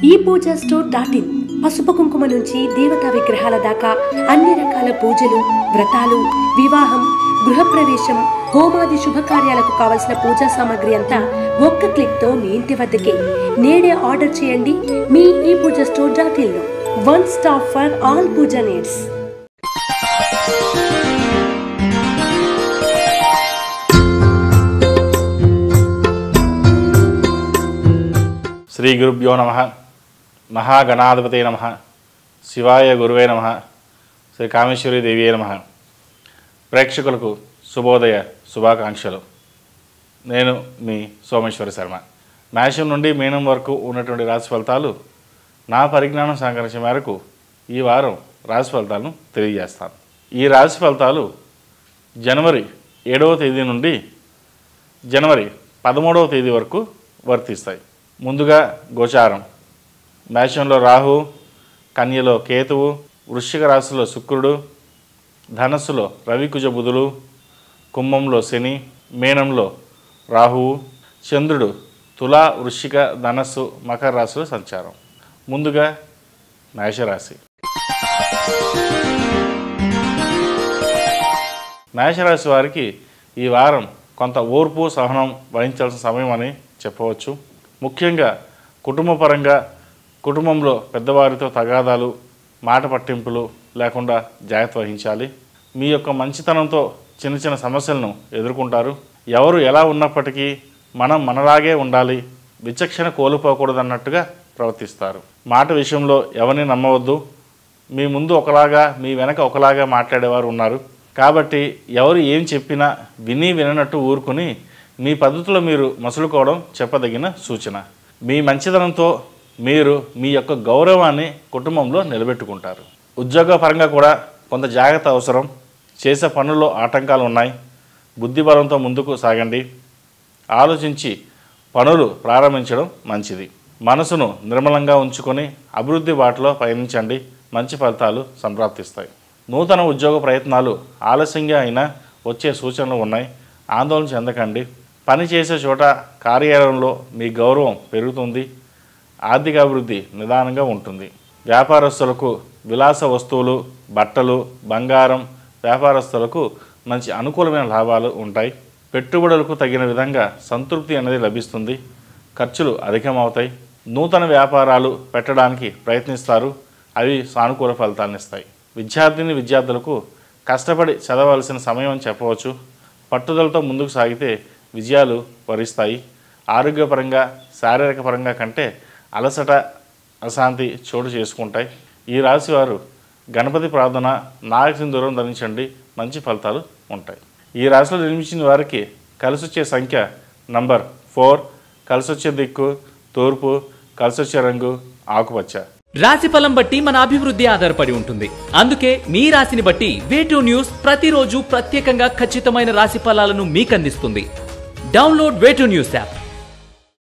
ePoojaStore.in పసుపు కుంకుమ నుంచి దేవతా విగ్రహాల దాకా అన్ని రకాల పూజలు, వ్రతాలు, వివాహం, గృహప్రవేశం, హోమాది శుభకార్యాలకు కావలసిన పూజా సామాగ్రి అంతా ఒక్క క్లిక్ తో మీ ఇంటి వద్దకే. నేడే ఆర్డర్ చేయండి మీ ePoojaStore.in లో. One stop for all puja needs. Shri గురుభ్యో నమః. మహాగణాధిపతే నమః. శివాయ గురువే నమః. శ్రీ కామేశ్వరీ దేవియే నమః. ప్రేక్షకులకు శుభోదయ శుభాకాంక్షలు. నేను మీ సోమేశ్వర శర్మ. మేషం నుండి మీనం వరకు ఉన్నటువంటి రాశి ఫలితాలు నా పరిజ్ఞానం సహకరించే మేరకు ఈ వారం రాశి ఫలితాలను తెలియజేస్తాను. ఈ రాశి ఫలితాలు జనవరి 7వ తేదీ నుండి జనవరి 13వ తేదీ వరకు వర్తిస్తాయి. ముందుగా గోచారం. మేషంలో రాహు, కన్యలో కేతువు, వృశ్చిక రాశిలో శుక్రుడు, ధనస్సులో రవికుజ బుధులు, కుంభంలో శని, మీనంలో రాహువు, చంద్రుడు తులా, వృశ్చిక, ధనస్సు, మకర రాశిలో సంచారం. ముందుగా మేషరాశి. మేషరాశి వారికి ఈ వారం కొంత ఓర్పు సహనం వహించాల్సిన సమయం అని చెప్పవచ్చు. ముఖ్యంగా కుటుంబపరంగా కుటుంబంలో పెద్దవారితో తగాదాలు, మాట పట్టింపులు లేకుండా జాగ్రత్త వహించాలి. మీ యొక్క మంచితనంతో చిన్న చిన్న సమస్యలను ఎదుర్కొంటారు. ఎవరు ఎలా ఉన్నప్పటికీ మనం మనలాగే ఉండాలి, విచక్షణ కోల్పోకూడదు అన్నట్టుగా ప్రవర్తిస్తారు. మాట విషయంలో ఎవరిని నమ్మవద్దు. మీ ముందు ఒకలాగా మీ వెనక ఒకలాగా మాట్లాడేవారు ఉన్నారు. కాబట్టి ఎవరు ఏం చెప్పినా విననట్టు ఊరుకుని మీ పద్ధతిలో మీరు మసులుకోవడం చెప్పదగిన సూచన. మీ మంచితనంతో మీరు మీ యొక్క గౌరవాన్ని కుటుంబంలో నిలబెట్టుకుంటారు. ఉద్యోగపరంగా కూడా కొంత జాగ్రత్త అవసరం. చేసే పనుల్లో ఆటంకాలు ఉన్నాయి. బుద్ధిబలంతో ముందుకు సాగండి. ఆలోచించి పనులు ప్రారంభించడం మంచిది. మనసును నిర్మలంగా ఉంచుకొని అభివృద్ధి బాటలో పయనించండి. మంచి ఫలితాలు సంప్రాప్తిస్తాయి. నూతన ఉద్యోగ ప్రయత్నాలు ఆలస్యంగా అయినా వచ్చే సూచనలు ఉన్నాయి. ఆందోళన చెందకండి. పని చేసే చోట కార్యాలయంలో మీ గౌరవం పెరుగుతుంది. ఆర్థిక అభివృద్ధి నిదానంగా ఉంటుంది. వ్యాపారస్తులకు విలాస వస్తువులు, బట్టలు, బంగారం వ్యాపారస్తులకు మంచి అనుకూలమైన లాభాలు ఉంటాయి. పెట్టుబడులకు తగిన విధంగా సంతృప్తి అనేది లభిస్తుంది. ఖర్చులు అధికమవుతాయి. నూతన వ్యాపారాలు పెట్టడానికి ప్రయత్నిస్తారు. అవి సానుకూల ఫలితాలను ఇస్తాయి. విద్యార్థులకు కష్టపడి చదవలసిన సమయం అని చెప్పవచ్చు. పట్టుదలతో ముందుకు సాగితే విజయాలు వరిస్తాయి. ఆరోగ్యపరంగా శారీరక పరంగా కంటే అలసట, అశాంతి చోటు చేసుకుంటాయి. ఈ రాశి వారు గణపతి ప్రార్థన, నాగసింధూరం ధరించండి. మంచి ఫలితాలు ఉంటాయి. ఈ రాశిలో జన్మించిన వారికి కలిసొచ్చే సంఖ్య నంబర్ 4, కలిసొచ్చే దిక్కు తూర్పు, కలిసొచ్చే రంగు ఆకుపచ్చ. రాశి ఫలం బట్టి మన అభివృద్ధి ఆధారపడి ఉంటుంది. అందుకే మీ రాశిని బట్టి వే2 న్యూస్ ప్రతిరోజు ప్రత్యేకంగా ఖచ్చితమైన రాశి ఫలాలను మీకు అందిస్తుంది. Download way two news app.